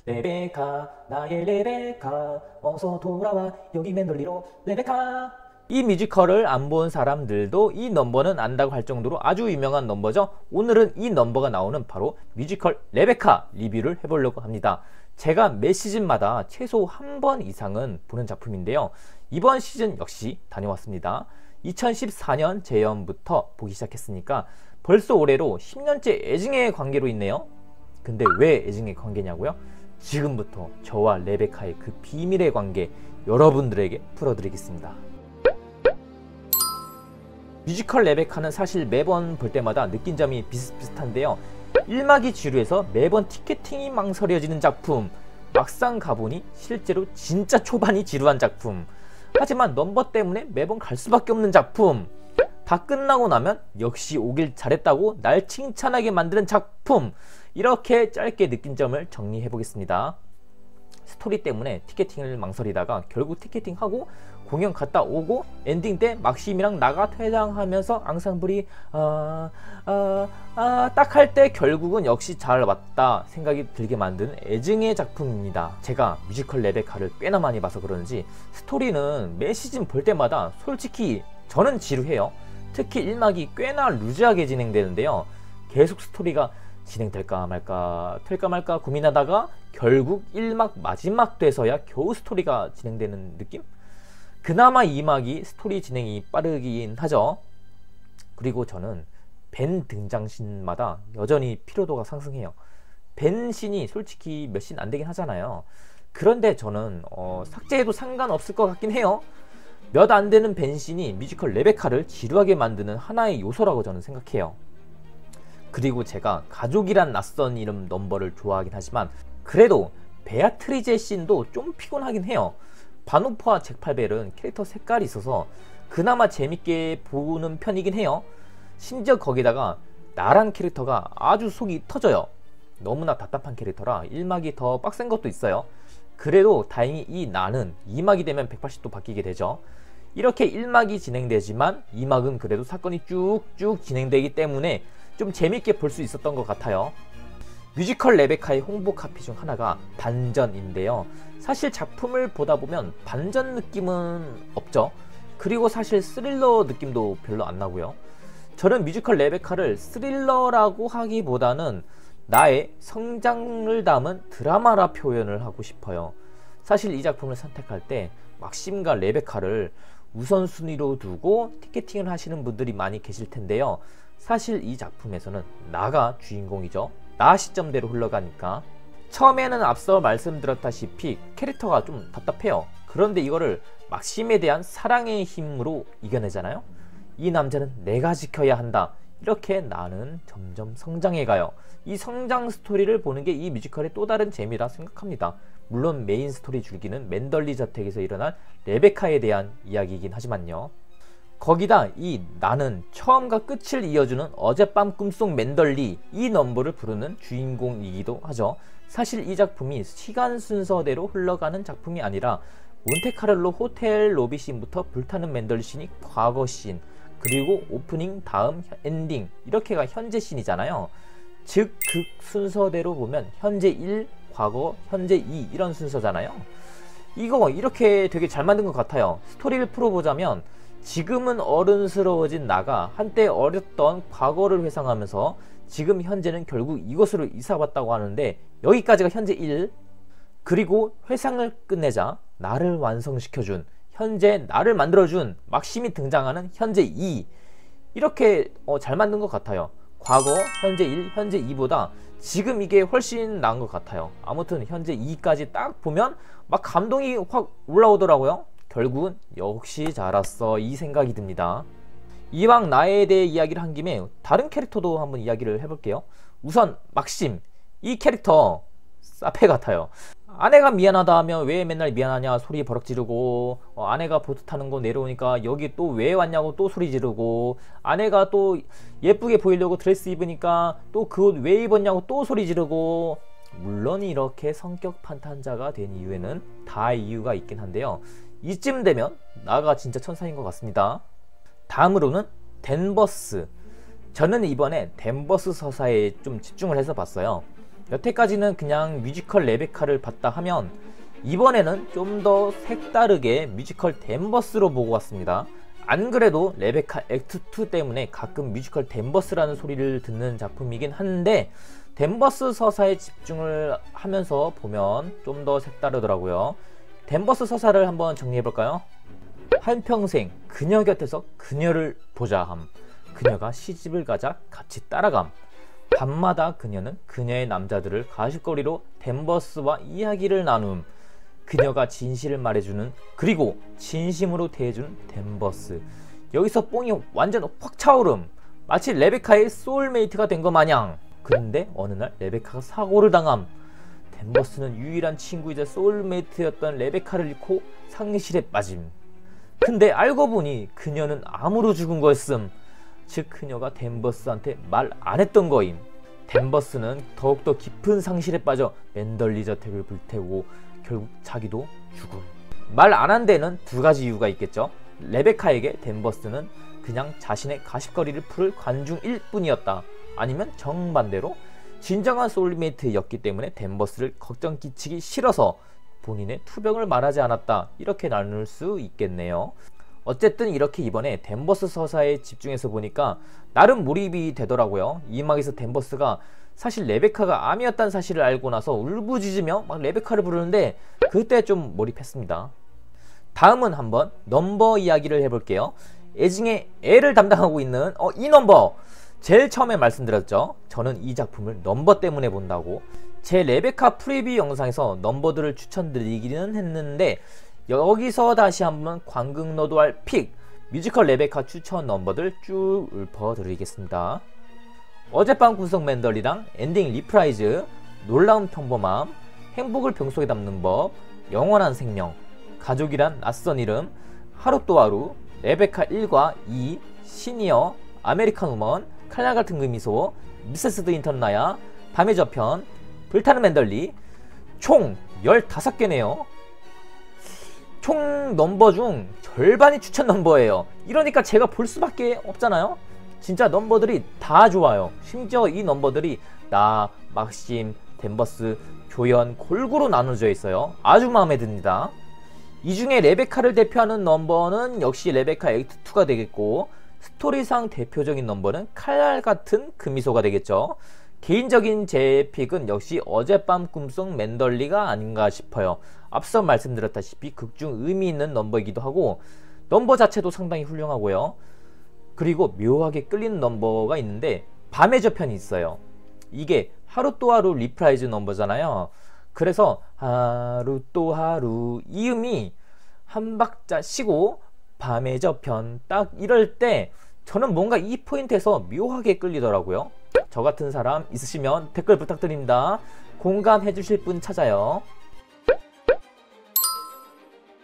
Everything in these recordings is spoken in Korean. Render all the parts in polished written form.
레베카 나의 레베카 어서 돌아와 여기 맨돌리로 레베카. 이 뮤지컬을 안 본 사람들도 이 넘버는 안다고 할 정도로 아주 유명한 넘버죠. 오늘은 이 넘버가 나오는 바로 뮤지컬 레베카 리뷰를 해보려고 합니다. 제가 매 시즌마다 최소 한 번 이상은 보는 작품인데요, 이번 시즌 역시 다녀왔습니다. 2014년 재연부터 보기 시작했으니까 벌써 올해로 10년째 애증의 관계로 있네요. 근데 왜 애증의 관계냐고요? 지금부터 저와 레베카의 그 비밀의 관계 여러분들에게 풀어드리겠습니다. 뮤지컬 레베카는 사실 매번 볼 때마다 느낀 점이 비슷비슷한데요, 1막이 지루해서 매번 티켓팅이 망설여지는 작품, 막상 가보니 실제로 진짜 초반이 지루한 작품, 하지만 넘버 때문에 매번 갈 수밖에 없는 작품, 다 끝나고 나면 역시 오길 잘했다고 날 칭찬하게 만드는 작품, 이렇게 짧게 느낀 점을 정리해 보겠습니다. 스토리 때문에 티켓팅을 망설이다가 결국 티켓팅하고 공연 갔다 오고 엔딩 때 막심이랑 나가 퇴장하면서 앙상블이 딱 할 때 결국은 역시 잘 왔다 생각이 들게 만드는 애증의 작품입니다. 제가 뮤지컬 레베카를 꽤나 많이 봐서 그런지 스토리는 매 시즌 볼 때마다 솔직히 저는 지루해요. 특히 1막이 꽤나 루즈하게 진행되는데요, 계속 스토리가 진행될까 말까 될까 말까 고민하다가 결국 1막 마지막 돼서야 겨우 스토리가 진행되는 느낌? 그나마 2막이 스토리 진행이 빠르긴 하죠. 그리고 저는 벤 등장신마다 여전히 피로도가 상승해요. 벤 신이 솔직히 몇 신 안 되긴 하잖아요. 그런데 저는 삭제해도 상관없을 것 같긴 해요. 몇 안 되는 벤 신이 뮤지컬 레베카를 지루하게 만드는 하나의 요소라고 저는 생각해요. 그리고 제가 가족이란 낯선 이름 넘버를 좋아하긴 하지만 그래도 베아트리제 씬도 좀 피곤하긴 해요. 바노프와 잭 팔벨은 캐릭터 색깔이 있어서 그나마 재밌게 보는 편이긴 해요. 심지어 거기다가 나란 캐릭터가 아주 속이 터져요. 너무나 답답한 캐릭터라 1막이 더 빡센 것도 있어요. 그래도 다행히 이 나는 2막이 되면 180도 바뀌게 되죠. 이렇게 1막이 진행되지만 2막은 그래도 사건이 쭉쭉 진행되기 때문에 좀 재밌게 볼 수 있었던 것 같아요. 뮤지컬 레베카의 홍보 카피 중 하나가 반전인데요, 사실 작품을 보다 보면 반전 느낌은 없죠. 그리고 사실 스릴러 느낌도 별로 안 나고요. 저는 뮤지컬 레베카를 스릴러라고 하기보다는 나의 성장을 담은 드라마라 표현을 하고 싶어요. 사실 이 작품을 선택할 때 막심과 레베카를 우선순위로 두고 티켓팅을 하시는 분들이 많이 계실 텐데요, 사실 이 작품에서는 나가 주인공이죠. 나 시점대로 흘러가니까. 처음에는 앞서 말씀드렸다시피 캐릭터가 좀 답답해요. 그런데 이거를 막심에 대한 사랑의 힘으로 이겨내잖아요. 이 남자는 내가 지켜야 한다, 이렇게 나는 점점 성장해가요. 이 성장 스토리를 보는 게 이 뮤지컬의 또 다른 재미라 생각합니다. 물론 메인 스토리 줄기는 맨덜리 저택에서 일어난 레베카에 대한 이야기이긴 하지만요. 거기다 이 나는 처음과 끝을 이어주는 어젯밤 꿈속 맨덜리, 이 넘버를 부르는 주인공이기도 하죠. 사실 이 작품이 시간 순서대로 흘러가는 작품이 아니라 몬테카를로 호텔 로비 씬부터 불타는 맨덜리 씬이 과거 씬, 그리고 오프닝 다음 엔딩, 이렇게가 현재 씬이잖아요. 즉 그 순서대로 보면 현재 1, 과거, 현재 2 이런 순서잖아요. 이거 이렇게 되게 잘 만든 것 같아요. 스토리를 풀어보자면 지금은 어른스러워진 나가 한때 어렸던 과거를 회상하면서 지금 현재는 결국 이곳으로 이사왔다고 하는데 여기까지가 현재 1, 그리고 회상을 끝내자 나를 완성시켜준, 현재 나를 만들어준 막심이 등장하는 현재 2, 이렇게 잘 만든 것 같아요. 과거, 현재 1, 현재 2보다 지금 이게 훨씬 나은 것 같아요. 아무튼 현재 2까지 딱 보면 막 감동이 확 올라오더라고요. 결국은 역시 잘 왔어, 이 생각이 듭니다. 이왕 나에 대해 이야기를 한 김에 다른 캐릭터도 한번 이야기를 해볼게요. 우선 막심, 이 캐릭터 사페 같아요. 아내가 미안하다 하면 왜 맨날 미안하냐 소리 버럭 지르고, 아내가 보트 타는 거 내려오니까 여기 또 왜 왔냐고 또 소리 지르고, 아내가 또 예쁘게 보이려고 드레스 입으니까 또 그 옷 왜 입었냐고 또 소리 지르고. 물론 이렇게 성격 판탄자가 된 이유에는 다 이유가 있긴 한데요, 이쯤 되면 나가 진짜 천사인 것 같습니다. 다음으로는 댄버스. 저는 이번에 댄버스 서사에 좀 집중을 해서 봤어요. 여태까지는 그냥 뮤지컬 레베카를 봤다 하면 이번에는 좀 더 색다르게 뮤지컬 댄버스로 보고 왔습니다. 안 그래도 레베카 액트 2 때문에 가끔 뮤지컬 댄버스라는 소리를 듣는 작품이긴 한데 댄버스 서사에 집중을 하면서 보면 좀 더 색다르더라고요. 댄버스 서사를 한번 정리해볼까요? 한평생 그녀 곁에서 그녀를 보자함. 그녀가 시집을 가자 같이 따라감. 밤마다 그녀는 그녀의 남자들을 가십거리로 댄버스와 이야기를 나눔. 그녀가 진실을 말해주는, 그리고 진심으로 대해주는 댄버스. 여기서 뽕이 완전 확 차오름. 마치 레베카의 소울메이트가 된 것 마냥. 그런데 어느 날 레베카가 사고를 당함. 댄버스는 유일한 친구이자 소울메이트였던 레베카를 잃고 상실에 빠짐. 근데 알고 보니 그녀는 암으로 죽은 거였음. 즉 그녀가 댄버스한테 말 안 했던 거임. 댄버스는 더욱더 깊은 상실에 빠져 맨덜리 저택을 불태우고 결국 자기도 죽음. 말 안 한 데는 두 가지 이유가 있겠죠. 레베카에게 댄버스는 그냥 자신의 가십거리를 풀을 관중일 뿐이었다. 아니면 정반대로 진정한 소울메이트였기 때문에 댄버스를 걱정 끼치기 싫어서 본인의 투병을 말하지 않았다. 이렇게 나눌 수 있겠네요. 어쨌든 이렇게 이번에 댄버스 서사에 집중해서 보니까 나름 몰입이 되더라고요. 이막에서 댄버스가 사실 레베카가 암이었다는 사실을 알고 나서 울부짖으며 막 레베카를 부르는데 그때 좀 몰입했습니다. 다음은 한번 넘버 이야기를 해볼게요. 애증의 애를 담당하고 있는 이 넘버. 제일 처음에 말씀드렸죠. 저는 이 작품을 넘버 때문에 본다고. 제 레베카 프리뷰 영상에서 넘버들을 추천드리기는 했는데 여기서 다시 한번 관극노도할 픽 뮤지컬 레베카 추천 넘버들 쭉 읊어드리겠습니다. 어젯밤 구성 맨덜리랑 엔딩 리프라이즈, 놀라운 평범함, 행복을 병속에 담는 법, 영원한 생명, 가족이란 낯선 이름, 하루 또 하루, 레베카 1과 2, 시니어, 아메리칸 우먼, 칼날 같은 그 미소, 미세스 드 인턴나야, 밤의 저편, 불타는 맨덜리. 총 15개네요 총 넘버 중 절반이 추천 넘버예요. 이러니까 제가 볼 수밖에 없잖아요. 진짜 넘버들이 다 좋아요. 심지어 이 넘버들이 나, 막심, 댄버스, 조연 골고루 나눠져 있어요. 아주 마음에 듭니다. 이 중에 레베카를 대표하는 넘버는 역시 레베카 액트 2가 되겠고, 스토리상 대표적인 넘버는 칼날 같은 그 미소가 되겠죠. 개인적인 제 픽은 역시 어젯밤 꿈속 맨덜리가 아닌가 싶어요. 앞서 말씀드렸다시피 극중 의미 있는 넘버이기도 하고 넘버 자체도 상당히 훌륭하고요. 그리고 묘하게 끌리는 넘버가 있는데 밤의 저편이 있어요. 이게 하루 또 하루 리프라이즈 넘버잖아요. 그래서 하루 또 하루 이 음이 한 박자 쉬고 밤의 저편 딱 이럴 때 저는 뭔가 이 포인트에서 묘하게 끌리더라고요. 저 같은 사람 있으시면 댓글 부탁드립니다. 공감해 주실 분 찾아요.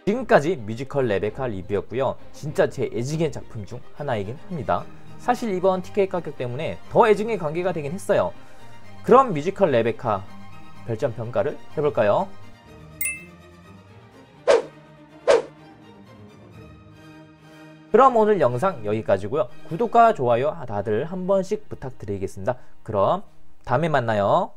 지금까지 뮤지컬 레베카 리뷰였고요. 진짜 제 애증의 작품 중 하나이긴 합니다. 사실 이번 티켓 가격 때문에 더 애증의 관계가 되긴 했어요. 그럼 뮤지컬 레베카 별점 평가를 해볼까요? 그럼 오늘 영상 여기까지고요. 구독과 좋아요 다들 한 번씩 부탁드리겠습니다. 그럼 다음에 만나요.